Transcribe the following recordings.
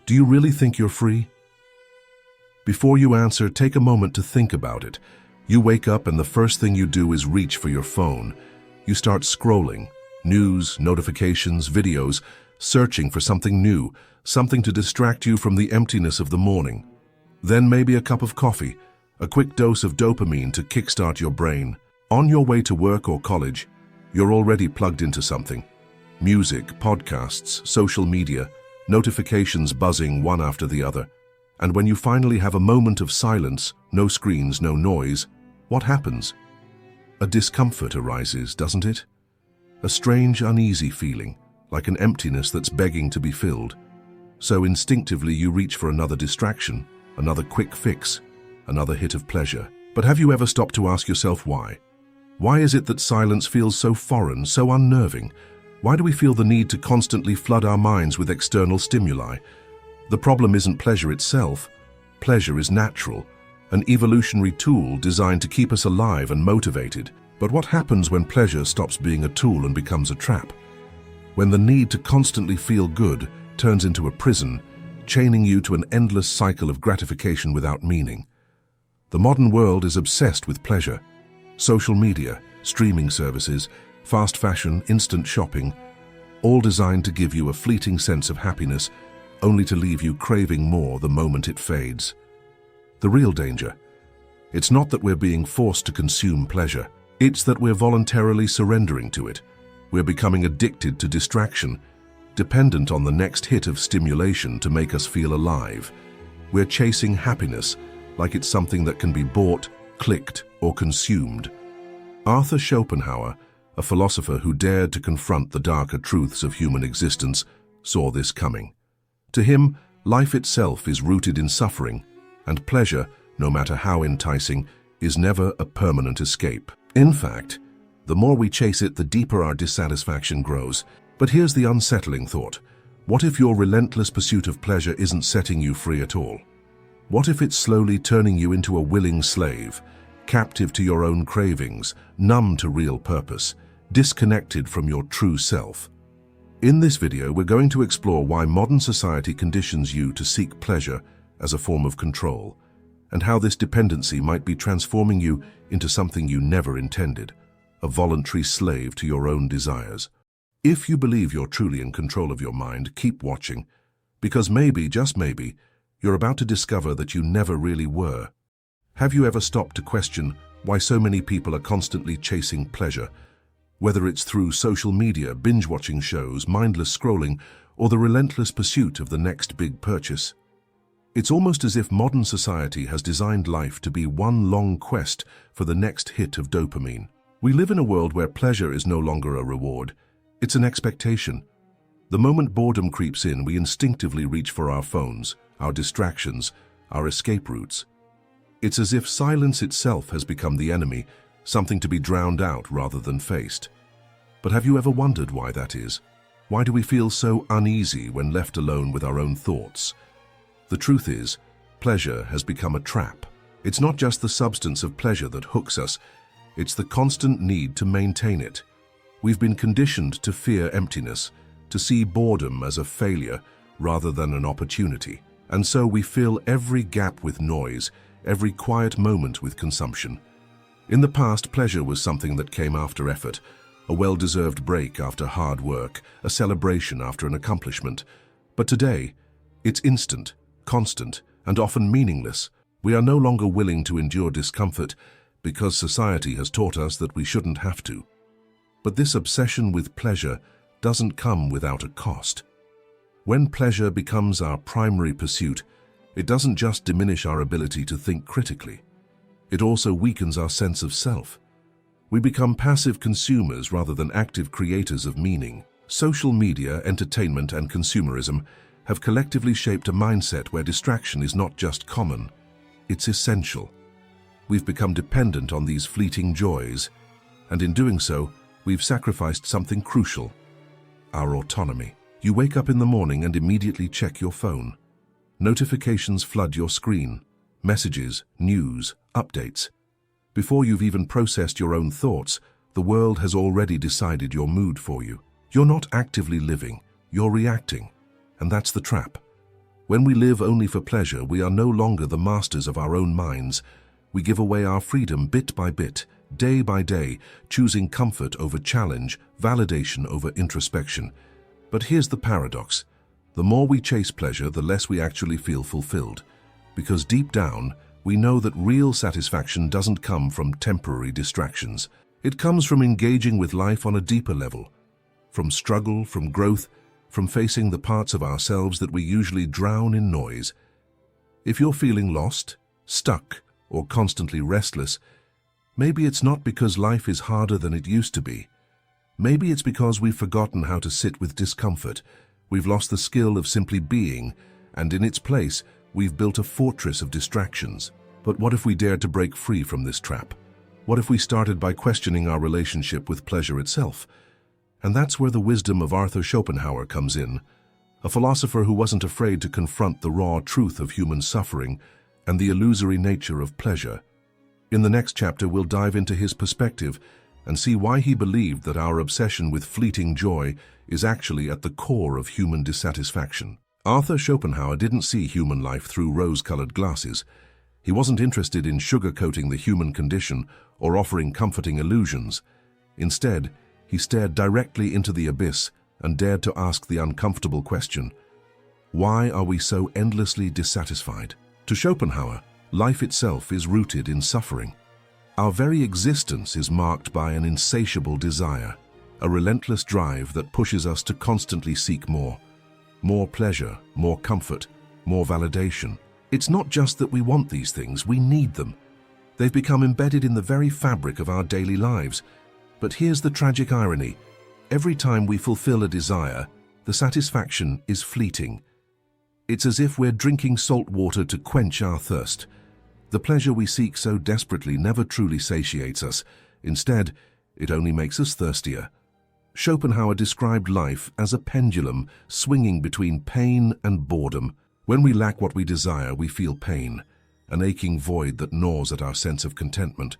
Do you really think you're free? Before you answer, take a moment to think about it. You wake up and the first thing you do is reach for your phone. You start scrolling, news, notifications, videos, searching for something new, something to distract you from the emptiness of the morning. Then maybe a cup of coffee, a quick dose of dopamine to kickstart your brain. On your way to work or college, you're already plugged into something. Music, podcasts, social media, notifications buzzing one after the other. And when you finally have a moment of silence, no screens, no noise, what happens? A discomfort arises, doesn't it? A strange, uneasy feeling, like an emptiness that's begging to be filled. So instinctively you reach for another distraction, another quick fix, another hit of pleasure. But have you ever stopped to ask yourself why? Why is it that silence feels so foreign, so unnerving? Why do we feel the need to constantly flood our minds with external stimuli? The problem isn't pleasure itself. Pleasure is natural, an evolutionary tool designed to keep us alive and motivated. But what happens when pleasure stops being a tool and becomes a trap? When the need to constantly feel good turns into a prison, chaining you to an endless cycle of gratification without meaning. The modern world is obsessed with pleasure. Social media, streaming services, fast fashion, instant shopping, all designed to give you a fleeting sense of happiness, only to leave you craving more the moment it fades. The real danger, it's not that we're being forced to consume pleasure, it's that we're voluntarily surrendering to it. We're becoming addicted to distraction, dependent on the next hit of stimulation to make us feel alive. We're chasing happiness like it's something that can be bought, clicked, or consumed. Arthur Schopenhauer, a philosopher who dared to confront the darker truths of human existence, saw this coming. To him, life itself is rooted in suffering, and pleasure, no matter how enticing, is never a permanent escape. In fact, the more we chase it, the deeper our dissatisfaction grows. But here's the unsettling thought. What if your relentless pursuit of pleasure isn't setting you free at all? What if it's slowly turning you into a willing slave, captive to your own cravings, numb to real purpose, disconnected from your true self? In this video, we're going to explore why modern society conditions you to seek pleasure as a form of control, and how this dependency might be transforming you into something you never intended, a voluntary slave to your own desires. If you believe you're truly in control of your mind, keep watching, because maybe, just maybe, you're about to discover that you never really were. Have you ever stopped to question why so many people are constantly chasing pleasure? Whether it's through social media, binge-watching shows, mindless scrolling, or the relentless pursuit of the next big purchase. It's almost as if modern society has designed life to be one long quest for the next hit of dopamine. We live in a world where pleasure is no longer a reward, it's an expectation. The moment boredom creeps in, we instinctively reach for our phones, our distractions, our escape routes. It's as if silence itself has become the enemy, something to be drowned out rather than faced. But have you ever wondered why that is? Why do we feel so uneasy when left alone with our own thoughts? The truth is, pleasure has become a trap. It's not just the substance of pleasure that hooks us, it's the constant need to maintain it. We've been conditioned to fear emptiness, to see boredom as a failure rather than an opportunity. And so we fill every gap with noise, every quiet moment with consumption. In the past, pleasure was something that came after effort, a well-deserved break after hard work, a celebration after an accomplishment. But today, it's instant, constant, and often meaningless. We are no longer willing to endure discomfort because society has taught us that we shouldn't have to. But this obsession with pleasure doesn't come without a cost. When pleasure becomes our primary pursuit, it doesn't just diminish our ability to think critically. It also weakens our sense of self. We become passive consumers rather than active creators of meaning. Social media, entertainment, and consumerism have collectively shaped a mindset where distraction is not just common, it's essential. We've become dependent on these fleeting joys, and in doing so, we've sacrificed something crucial: our autonomy. You wake up in the morning and immediately check your phone. Notifications flood your screen. Messages, news, updates. Before you've even processed your own thoughts, the world has already decided your mood for you. You're not actively living, you're reacting. And that's the trap. When we live only for pleasure, we are no longer the masters of our own minds. We give away our freedom bit by bit, day by day, choosing comfort over challenge, validation over introspection. But here's the paradox. The more we chase pleasure, the less we actually feel fulfilled. Because deep down, we know that real satisfaction doesn't come from temporary distractions. It comes from engaging with life on a deeper level, from struggle, from growth, from facing the parts of ourselves that we usually drown in noise. If you're feeling lost, stuck, or constantly restless, maybe it's not because life is harder than it used to be. Maybe it's because we've forgotten how to sit with discomfort. We've lost the skill of simply being, and in its place, we've built a fortress of distractions. But what if we dared to break free from this trap? What if we started by questioning our relationship with pleasure itself? And that's where the wisdom of Arthur Schopenhauer comes in, a philosopher who wasn't afraid to confront the raw truth of human suffering and the illusory nature of pleasure. In the next chapter, we'll dive into his perspective and see why he believed that our obsession with fleeting joy is actually at the core of human dissatisfaction. Arthur Schopenhauer didn't see human life through rose-colored glasses. He wasn't interested in sugarcoating the human condition or offering comforting illusions. Instead, he stared directly into the abyss and dared to ask the uncomfortable question: why are we so endlessly dissatisfied? To Schopenhauer, life itself is rooted in suffering. Our very existence is marked by an insatiable desire, a relentless drive that pushes us to constantly seek more. More pleasure, more comfort, more validation. It's not just that we want these things, we need them. They've become embedded in the very fabric of our daily lives. But here's the tragic irony. Every time we fulfill a desire, the satisfaction is fleeting. It's as if we're drinking salt water to quench our thirst. The pleasure we seek so desperately never truly satiates us. Instead, it only makes us thirstier. Schopenhauer described life as a pendulum swinging between pain and boredom. When we lack what we desire, we feel pain, an aching void that gnaws at our sense of contentment.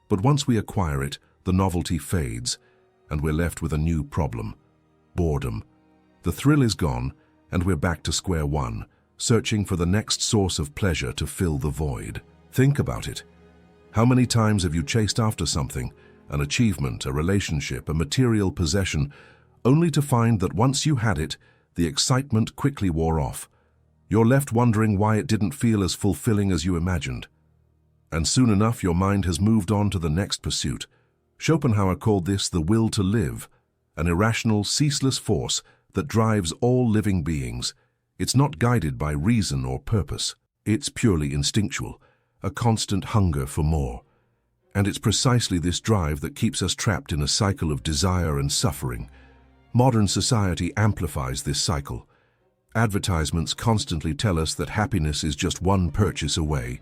But once we acquire it, the novelty fades, and we're left with a new problem: boredom. The thrill is gone, and we're back to square one, searching for the next source of pleasure to fill the void. Think about it. How many times have you chased after something, an achievement, a relationship, a material possession, only to find that once you had it, the excitement quickly wore off? You're left wondering why it didn't feel as fulfilling as you imagined. And soon enough, your mind has moved on to the next pursuit. Schopenhauer called this the will to live, an irrational, ceaseless force that drives all living beings. It's not guided by reason or purpose. It's purely instinctual, a constant hunger for more. And it's precisely this drive that keeps us trapped in a cycle of desire and suffering. Modern society amplifies this cycle. Advertisements constantly tell us that happiness is just one purchase away.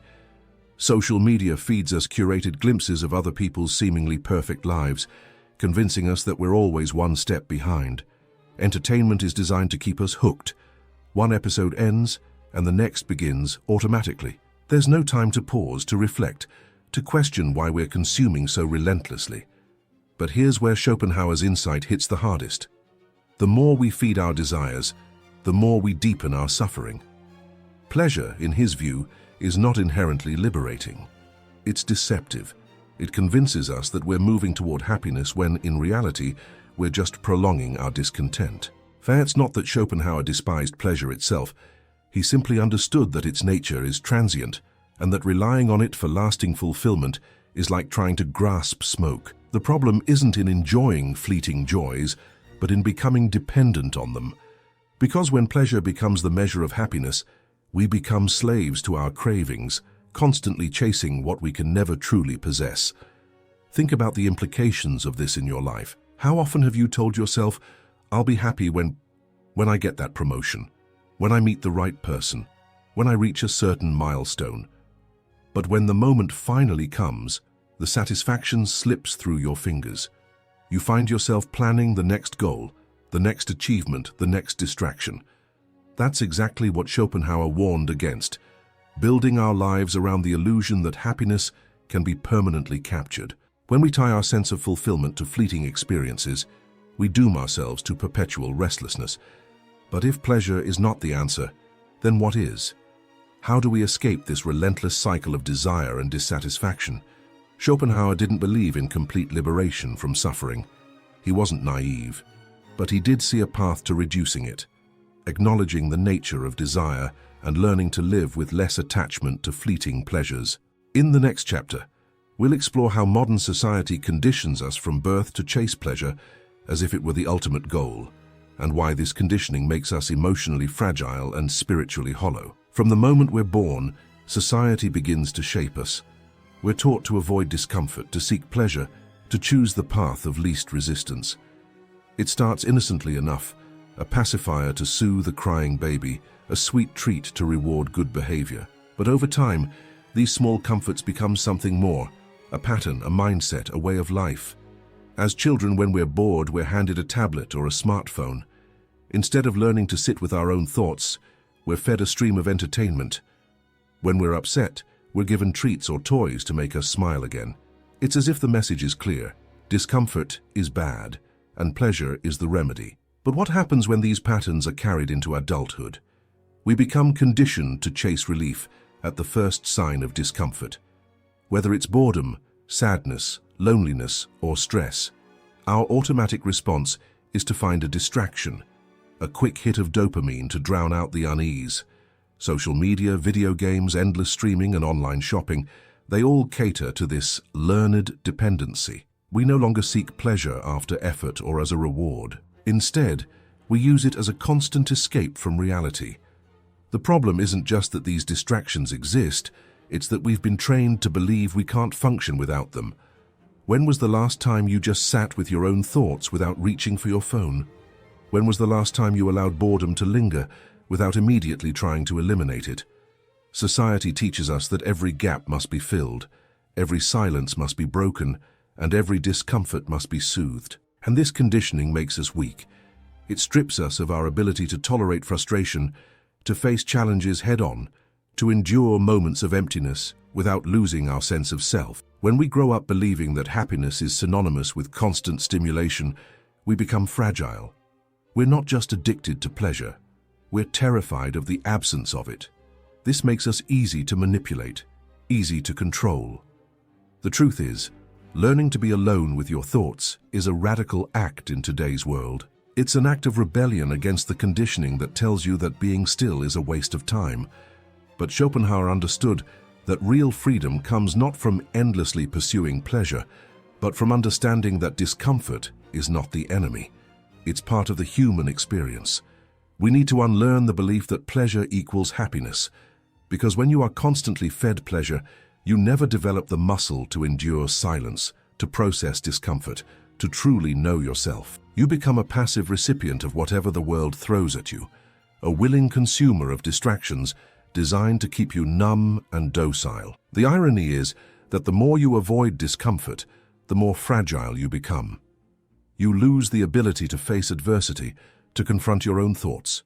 Social media feeds us curated glimpses of other people's seemingly perfect lives, convincing us that we're always one step behind. Entertainment is designed to keep us hooked. One episode ends, and the next begins automatically. There's no time to pause, to reflect, to question why we're consuming so relentlessly. But here's where Schopenhauer's insight hits the hardest. The more we feed our desires, the more we deepen our suffering. Pleasure, in his view, is not inherently liberating. It's deceptive. It convinces us that we're moving toward happiness when, in reality, we're just prolonging our discontent. It's not that Schopenhauer despised pleasure itself. He simply understood that its nature is transient, and that relying on it for lasting fulfillment is like trying to grasp smoke. The problem isn't in enjoying fleeting joys, but in becoming dependent on them. Because when pleasure becomes the measure of happiness, we become slaves to our cravings, constantly chasing what we can never truly possess. Think about the implications of this in your life. How often have you told yourself, "I'll be happy when I get that promotion, when I meet the right person, when I reach a certain milestone." But when the moment finally comes, the satisfaction slips through your fingers. You find yourself planning the next goal, the next achievement, the next distraction. That's exactly what Schopenhauer warned against, building our lives around the illusion that happiness can be permanently captured. When we tie our sense of fulfillment to fleeting experiences, we doom ourselves to perpetual restlessness. But if pleasure is not the answer, Then what is? How do we escape this relentless cycle of desire and dissatisfaction? Schopenhauer didn't believe in complete liberation from suffering. He wasn't naive, but he did see a path to reducing it, acknowledging the nature of desire and learning to live with less attachment to fleeting pleasures. In the next chapter, we'll explore how modern society conditions us from birth to chase pleasure as if it were the ultimate goal, and why this conditioning makes us emotionally fragile and spiritually hollow. From the moment we're born, society begins to shape us. We're taught to avoid discomfort, to seek pleasure, to choose the path of least resistance. It starts innocently enough, a pacifier to soothe a crying baby, a sweet treat to reward good behavior. But over time, these small comforts become something more, a pattern, a mindset, a way of life. As children, when we're bored, we're handed a tablet or a smartphone. Instead of learning to sit with our own thoughts, we're fed a stream of entertainment. When we're upset, we're given treats or toys to make us smile again. It's as if the message is clear. Discomfort is bad, and pleasure is the remedy. But what happens when these patterns are carried into adulthood? We become conditioned to chase relief at the first sign of discomfort. Whether it's boredom, sadness, loneliness, or stress, our automatic response is to find a distraction, a quick hit of dopamine to drown out the unease. Social media, video games, endless streaming, and online shopping, they all cater to this learned dependency. We no longer seek pleasure after effort or as a reward. Instead, we use it as a constant escape from reality. The problem isn't just that these distractions exist, it's that we've been trained to believe we can't function without them. When was the last time you just sat with your own thoughts without reaching for your phone? When was the last time you allowed boredom to linger without immediately trying to eliminate it? Society teaches us that every gap must be filled, every silence must be broken, and every discomfort must be soothed. And this conditioning makes us weak. It strips us of our ability to tolerate frustration, to face challenges head-on, to endure moments of emptiness without losing our sense of self. When we grow up believing that happiness is synonymous with constant stimulation, we become fragile. We're not just addicted to pleasure, we're terrified of the absence of it. This makes us easy to manipulate, easy to control. The truth is, learning to be alone with your thoughts is a radical act in today's world. It's an act of rebellion against the conditioning that tells you that being still is a waste of time. But Schopenhauer understood that real freedom comes not from endlessly pursuing pleasure, but from understanding that discomfort is not the enemy. It's part of the human experience. We need to unlearn the belief that pleasure equals happiness, because when you are constantly fed pleasure, you never develop the muscle to endure silence, to process discomfort, to truly know yourself. You become a passive recipient of whatever the world throws at you, a willing consumer of distractions designed to keep you numb and docile. The irony is that the more you avoid discomfort, the more fragile you become. You lose the ability to face adversity, to confront your own thoughts,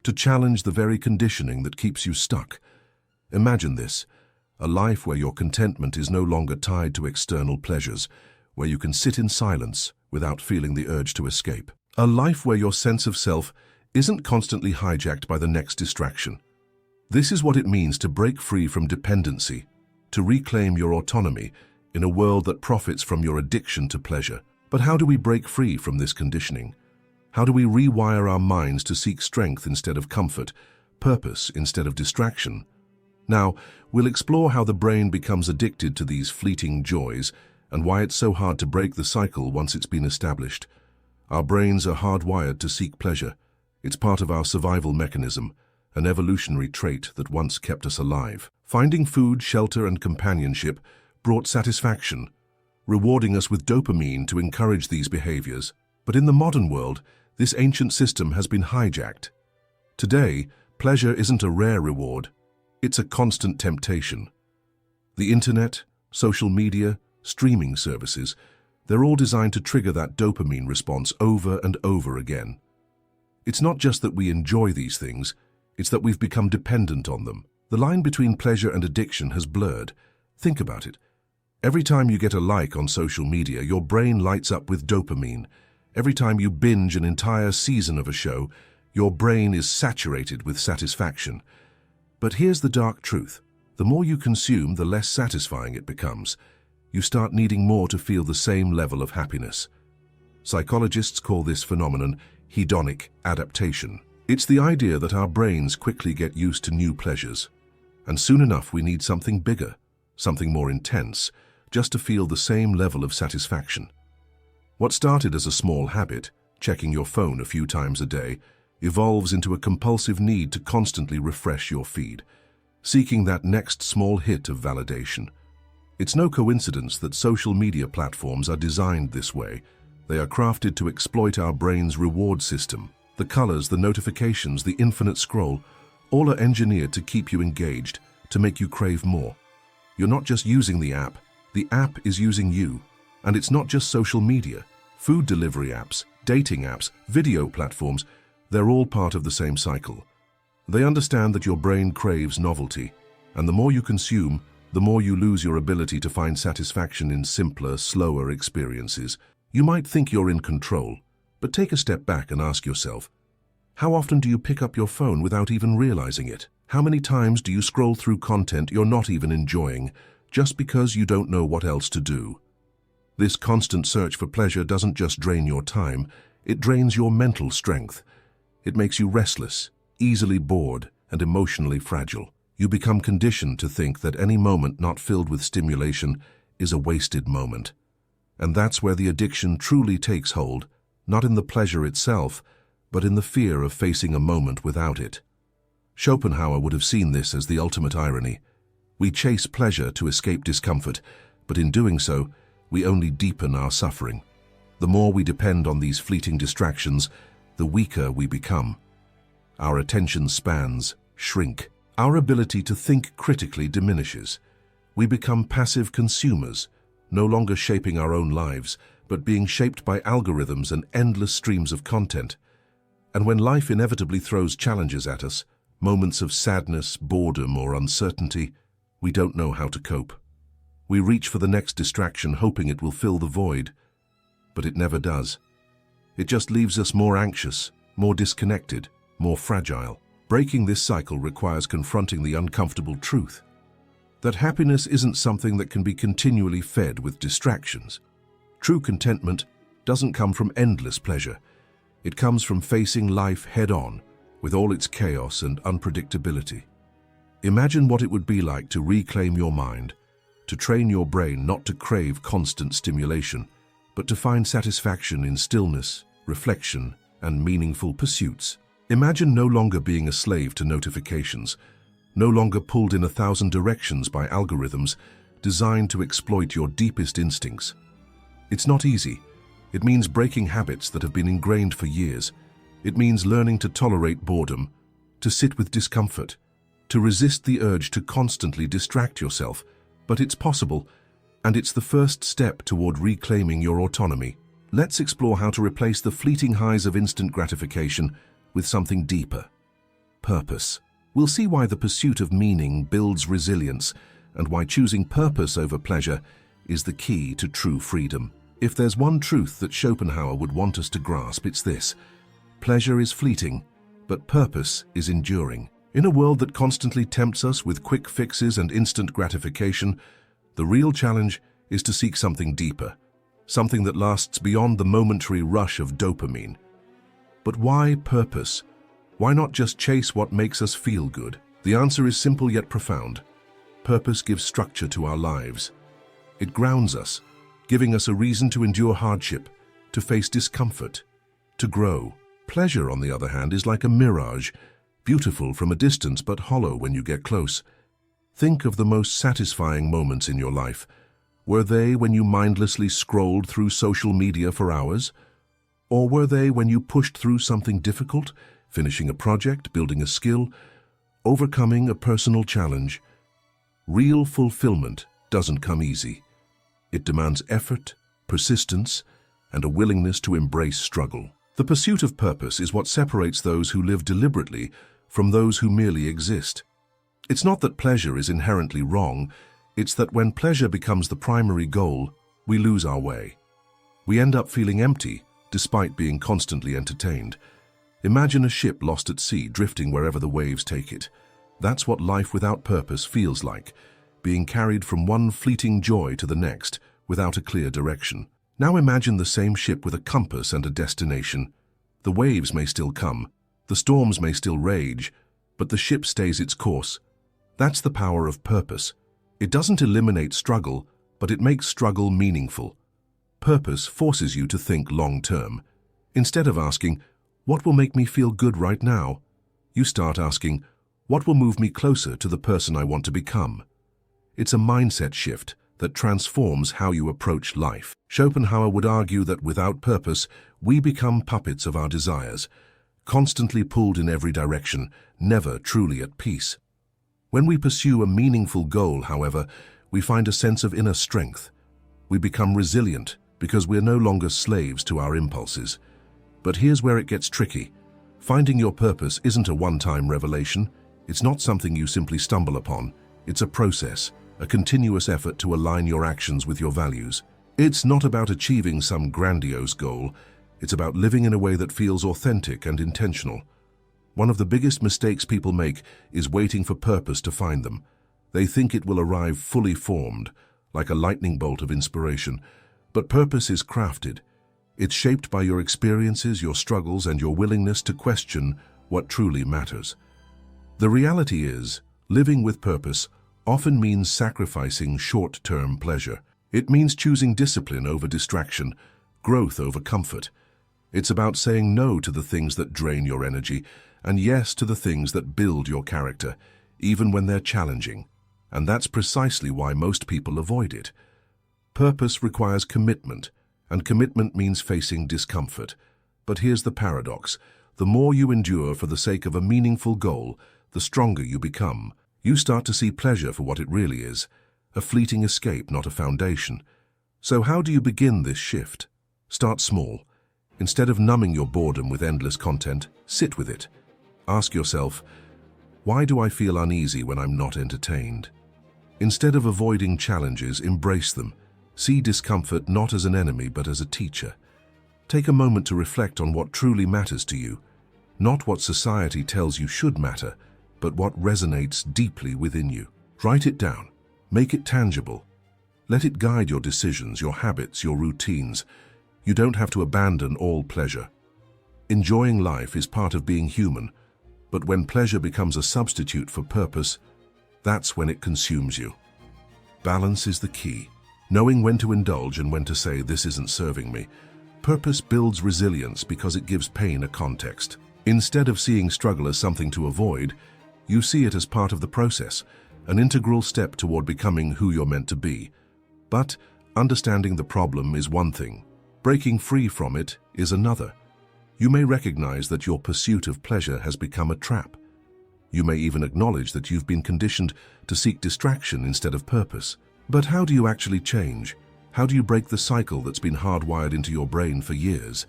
to challenge the very conditioning that keeps you stuck. Imagine this, a life where your contentment is no longer tied to external pleasures, where you can sit in silence without feeling the urge to escape. A life where your sense of self isn't constantly hijacked by the next distraction. This is what it means to break free from dependency, to reclaim your autonomy in a world that profits from your addiction to pleasure. But how do we break free from this conditioning? How do we rewire our minds to seek strength instead of comfort, purpose instead of distraction? Now, we'll explore how the brain becomes addicted to these fleeting joys and why it's so hard to break the cycle once it's been established. Our brains are hardwired to seek pleasure. It's part of our survival mechanism, an evolutionary trait that once kept us alive. Finding food, shelter, and companionship brought satisfaction, rewarding us with dopamine to encourage these behaviors. But in the modern world, this ancient system has been hijacked. Today, pleasure isn't a rare reward, it's a constant temptation. The internet, social media, streaming services, they're all designed to trigger that dopamine response over and over again. It's not just that we enjoy these things, it's that we've become dependent on them. The line between pleasure and addiction has blurred. Think about it. Every time you get a like on social media, your brain lights up with dopamine. Every time you binge an entire season of a show, Your brain is saturated with satisfaction. But here's the dark truth. The more you consume, the less satisfying it becomes. You start needing more to feel the same level of happiness. Psychologists call this phenomenon hedonic adaptation. It's the idea that our brains quickly get used to new pleasures, and soon enough we need something bigger, something more intense, just to feel the same level of satisfaction. What started as a small habit, checking your phone a few times a day, evolves into a compulsive need to constantly refresh your feed, seeking that next small hit of validation. It's no coincidence that social media platforms are designed this way. They are crafted to exploit our brain's reward system. The colors, the notifications, the infinite scroll, all are engineered to keep you engaged, to make you crave more. You're not just using the app is using you. And it's not just social media. Food delivery apps, dating apps, video platforms, they're all part of the same cycle. They understand that your brain craves novelty, and the more you consume, the more you lose your ability to find satisfaction in simpler, slower experiences. You might think you're in control, but take a step back and ask yourself, how often do you pick up your phone without even realizing it? How many times do you scroll through content you're not even enjoying, just because you don't know what else to do? This constant search for pleasure doesn't just drain your time, it drains your mental strength. It makes you restless, easily bored, and emotionally fragile. You become conditioned to think that any moment not filled with stimulation is a wasted moment. And that's where the addiction truly takes hold, not in the pleasure itself, but in the fear of facing a moment without it. Schopenhauer would have seen this as the ultimate irony. We chase pleasure to escape discomfort, but in doing so, we only deepen our suffering. The more we depend on these fleeting distractions, the weaker we become. Our attention spans shrink. Our ability to think critically diminishes. We become passive consumers, no longer shaping our own lives, but being shaped by algorithms and endless streams of content. And when life inevitably throws challenges at us, moments of sadness, boredom, or uncertainty, we don't know how to cope. We reach for the next distraction, hoping it will fill the void, but it never does. It just leaves us more anxious, more disconnected, more fragile. Breaking this cycle requires confronting the uncomfortable truth that happiness isn't something that can be continually fed with distractions. True contentment doesn't come from endless pleasure. It comes from facing life head-on, with all its chaos and unpredictability. Imagine what it would be like to reclaim your mind, to train your brain not to crave constant stimulation, but to find satisfaction in stillness, reflection, and meaningful pursuits. Imagine no longer being a slave to notifications, no longer pulled in 1,000 directions by algorithms designed to exploit your deepest instincts. It's not easy. It means breaking habits that have been ingrained for years. It means learning to tolerate boredom, to sit with discomfort, to resist the urge to constantly distract yourself. But it's possible, and it's the first step toward reclaiming your autonomy. Let's explore how to replace the fleeting highs of instant gratification with something deeper. Purpose. We'll see why the pursuit of meaning builds resilience, and why choosing purpose over pleasure is the key to true freedom. If there's one truth that Schopenhauer would want us to grasp, it's this: pleasure is fleeting, but purpose is enduring. In a world that constantly tempts us with quick fixes and instant gratification, the real challenge is to seek something deeper, something that lasts beyond the momentary rush of dopamine. But why purpose? Why not just chase what makes us feel good? The answer is simple yet profound. Purpose gives structure to our lives. It grounds us, giving us a reason to endure hardship, to face discomfort, to grow. Pleasure, on the other hand, is like a mirage, beautiful from a distance but hollow when you get close. Think of the most satisfying moments in your life. Were they when you mindlessly scrolled through social media for hours? Or were they when you pushed through something difficult, finishing a project, building a skill, overcoming a personal challenge? Real fulfillment doesn't come easy. It demands effort, persistence, and a willingness to embrace struggle. The pursuit of purpose is what separates those who live deliberately from those who merely exist. It's not that pleasure is inherently wrong, it's that when pleasure becomes the primary goal, we lose our way. We end up feeling empty, despite being constantly entertained. Imagine a ship lost at sea, drifting wherever the waves take it. That's what life without purpose feels like, being carried from one fleeting joy to the next, without a clear direction. Now imagine the same ship with a compass and a destination. The waves may still come, the storms may still rage, but the ship stays its course. That's the power of purpose. It doesn't eliminate struggle, but it makes struggle meaningful. Purpose forces you to think long-term. Instead of asking, "What will make me feel good right now?" you start asking, "What will move me closer to the person I want to become?" It's a mindset shift that transforms how you approach life. Schopenhauer would argue that without purpose, we become puppets of our desires, constantly pulled in every direction, never truly at peace. When we pursue a meaningful goal, however, we find a sense of inner strength. We become resilient because we're no longer slaves to our impulses. But here's where it gets tricky. Finding your purpose isn't a one-time revelation. It's not something you simply stumble upon. It's a process, a continuous effort to align your actions with your values. It's not about achieving some grandiose goal. It's about living in a way that feels authentic and intentional. One of the biggest mistakes people make is waiting for purpose to find them. They think it will arrive fully formed, like a lightning bolt of inspiration. But purpose is crafted. It's shaped by your experiences, your struggles, and your willingness to question what truly matters. The reality is, living with purpose often means sacrificing short-term pleasure. It means choosing discipline over distraction, growth over comfort. It's about saying no to the things that drain your energy and yes to the things that build your character, even when they're challenging. And that's precisely why most people avoid it. Purpose requires commitment, and commitment means facing discomfort. But here's the paradox. The more you endure for the sake of a meaningful goal, the stronger you become. You start to see pleasure for what it really is, a fleeting escape, not a foundation. So how do you begin this shift? Start small. Instead of numbing your boredom with endless content, sit with it. Ask yourself, why do I feel uneasy when I'm not entertained? Instead of avoiding challenges, embrace them. See discomfort not as an enemy but as a teacher. Take a moment to reflect on what truly matters to you, not what society tells you should matter, but what resonates deeply within you. Write it down. Make it tangible. Let it guide your decisions, your habits, your routines. You don't have to abandon all pleasure. Enjoying life is part of being human, but when pleasure becomes a substitute for purpose, that's when it consumes you. Balance is the key. Knowing when to indulge and when to say, "This isn't serving me." Purpose builds resilience because it gives pain a context. Instead of seeing struggle as something to avoid, you see it as part of the process, an integral step toward becoming who you're meant to be. But understanding the problem is one thing. Breaking free from it is another. You may recognize that your pursuit of pleasure has become a trap. You may even acknowledge that you've been conditioned to seek distraction instead of purpose. But how do you actually change? How do you break the cycle that's been hardwired into your brain for years?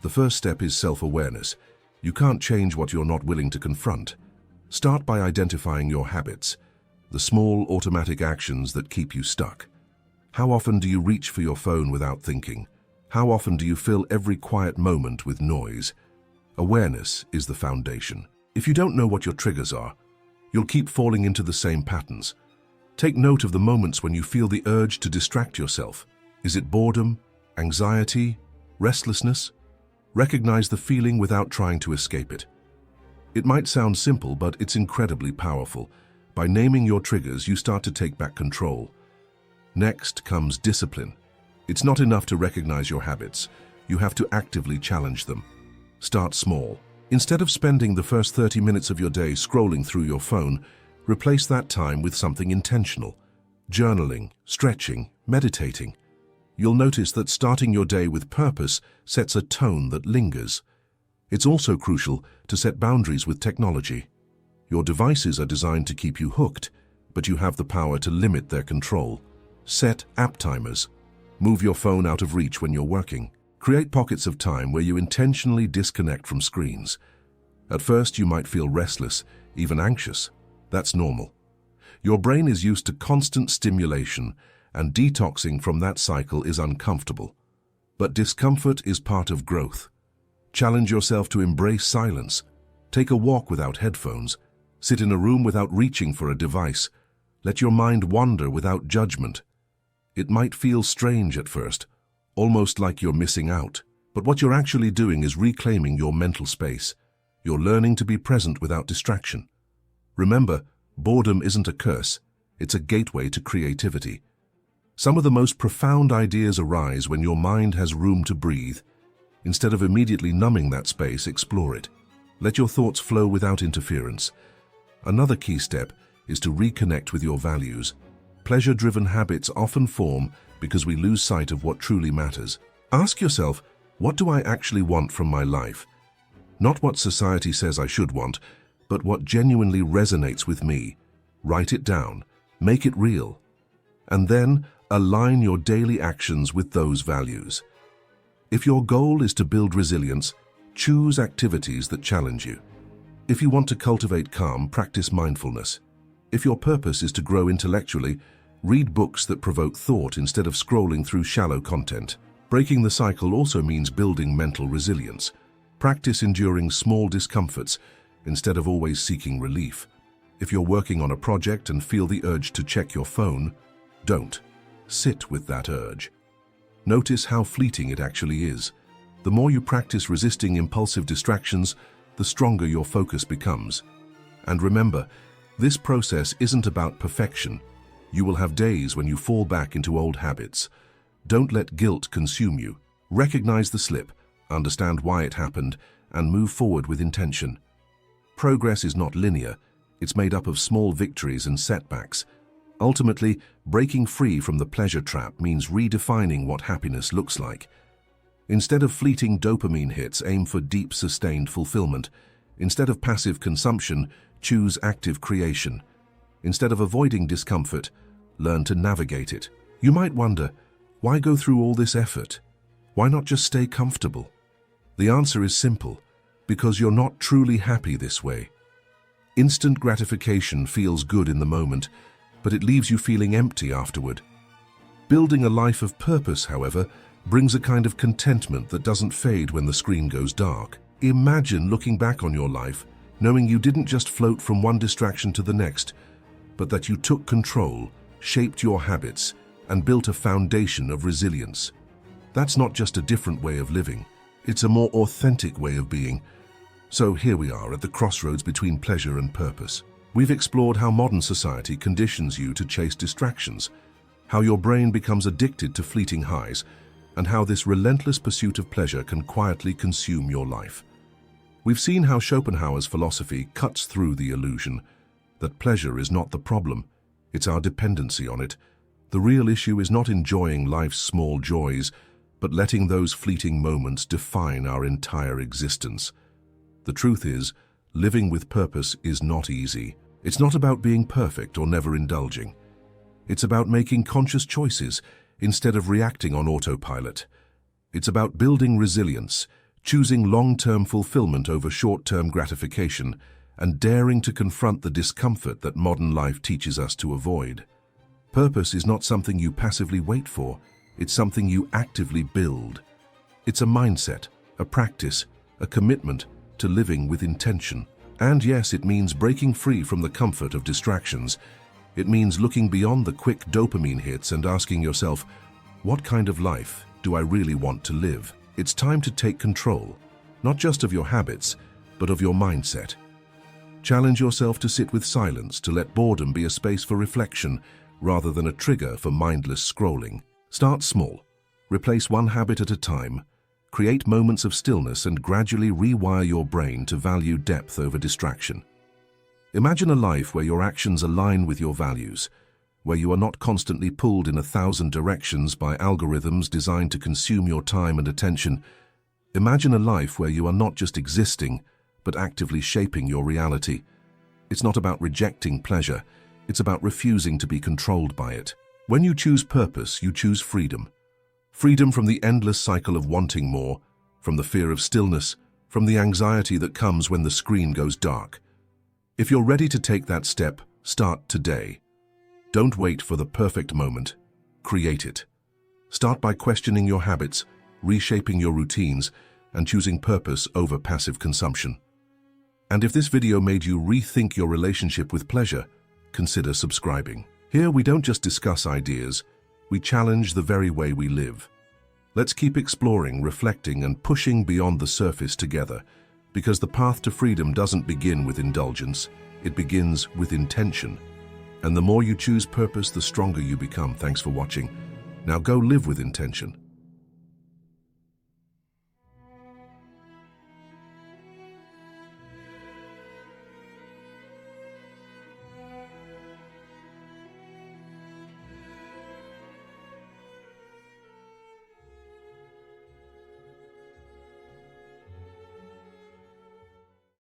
The first step is self-awareness. You can't change what you're not willing to confront. Start by identifying your habits, the small automatic actions that keep you stuck. How often do you reach for your phone without thinking? How often do you fill every quiet moment with noise? Awareness is the foundation. If you don't know what your triggers are, you'll keep falling into the same patterns. Take note of the moments when you feel the urge to distract yourself. Is it boredom, anxiety, restlessness? Recognize the feeling without trying to escape it. It might sound simple, but it's incredibly powerful. By naming your triggers, you start to take back control. Next comes discipline. It's not enough to recognize your habits. You have to actively challenge them. Start small. Instead of spending the first 30 minutes of your day scrolling through your phone, replace that time with something intentional. Journaling, stretching, meditating. You'll notice that starting your day with purpose sets a tone that lingers. It's also crucial to set boundaries with technology. Your devices are designed to keep you hooked, but you have the power to limit their control. Set app timers. Move your phone out of reach when you're working. Create pockets of time where you intentionally disconnect from screens. At first, you might feel restless, even anxious. That's normal. Your brain is used to constant stimulation, and detoxing from that cycle is uncomfortable. But discomfort is part of growth. Challenge yourself to embrace silence. Take a walk without headphones. Sit in a room without reaching for a device. Let your mind wander without judgment. It might feel strange at first, almost like you're missing out. But what you're actually doing is reclaiming your mental space. You're learning to be present without distraction. Remember, boredom isn't a curse. It's a gateway to creativity. Some of the most profound ideas arise when your mind has room to breathe. Instead of immediately numbing that space, explore it. Let your thoughts flow without interference. Another key step is to reconnect with your values. Pleasure-driven habits often form because we lose sight of what truly matters. Ask yourself, what do I actually want from my life? Not what society says I should want, but what genuinely resonates with me. Write it down, make it real, and then align your daily actions with those values. If your goal is to build resilience, choose activities that challenge you. If you want to cultivate calm, practice mindfulness. If your purpose is to grow intellectually, read books that provoke thought instead of scrolling through shallow content. Breaking the cycle also means building mental resilience. Practice enduring small discomforts instead of always seeking relief. If you're working on a project and feel the urge to check your phone, don't. Sit with that urge. Notice how fleeting it actually is. The more you practice resisting impulsive distractions, the stronger your focus becomes. And remember, this process isn't about perfection. You will have days when you fall back into old habits. Don't let guilt consume you. Recognize the slip, understand why it happened, and move forward with intention. Progress is not linear. It's made up of small victories and setbacks. Ultimately, breaking free from the pleasure trap means redefining what happiness looks like. Instead of fleeting dopamine hits, aim for deep, sustained fulfillment. Instead of passive consumption, choose active creation. Instead of avoiding discomfort, learn to navigate it. You might wonder, why go through all this effort? Why not just stay comfortable? The answer is simple, because you're not truly happy this way. Instant gratification feels good in the moment, but it leaves you feeling empty afterward. Building a life of purpose, however, brings a kind of contentment that doesn't fade when the screen goes dark. Imagine looking back on your life, knowing you didn't just float from one distraction to the next, but that you took control, shaped your habits, and built a foundation of resilience. That's not just a different way of living, it's a more authentic way of being. So here we are at the crossroads between pleasure and purpose. We've explored how modern society conditions you to chase distractions, how your brain becomes addicted to fleeting highs, and how this relentless pursuit of pleasure can quietly consume your life. We've seen how Schopenhauer's philosophy cuts through the illusion that pleasure is not the problem, it's our dependency on it. The real issue is not enjoying life's small joys, but letting those fleeting moments define our entire existence. The truth is, living with purpose is not easy. It's not about being perfect or never indulging. It's about making conscious choices instead of reacting on autopilot. It's about building resilience, choosing long-term fulfillment over short-term gratification, and daring to confront the discomfort that modern life teaches us to avoid. Purpose is not something you passively wait for, it's something you actively build. It's a mindset, a practice, a commitment to living with intention. And yes, it means breaking free from the comfort of distractions. It means looking beyond the quick dopamine hits and asking yourself, what kind of life do I really want to live? It's time to take control, not just of your habits, but of your mindset. Challenge yourself to sit with silence, to let boredom be a space for reflection rather than a trigger for mindless scrolling. Start small. Replace one habit at a time. Create moments of stillness and gradually rewire your brain to value depth over distraction. Imagine a life where your actions align with your values, where you are not constantly pulled in 1,000 directions by algorithms designed to consume your time and attention. Imagine a life where you are not just existing, but actively shaping your reality. It's not about rejecting pleasure, it's about refusing to be controlled by it. When you choose purpose, you choose freedom. Freedom from the endless cycle of wanting more, from the fear of stillness, from the anxiety that comes when the screen goes dark. If you're ready to take that step, start today. Don't wait for the perfect moment. Create it. Start by questioning your habits, reshaping your routines, and choosing purpose over passive consumption. And if this video made you rethink your relationship with pleasure, consider subscribing. Here we don't just discuss ideas, we challenge the very way we live. Let's keep exploring, reflecting, and pushing beyond the surface together, because the path to freedom doesn't begin with indulgence, it begins with intention. And the more you choose purpose, the stronger you become. Thanks for watching. Now go live with intention.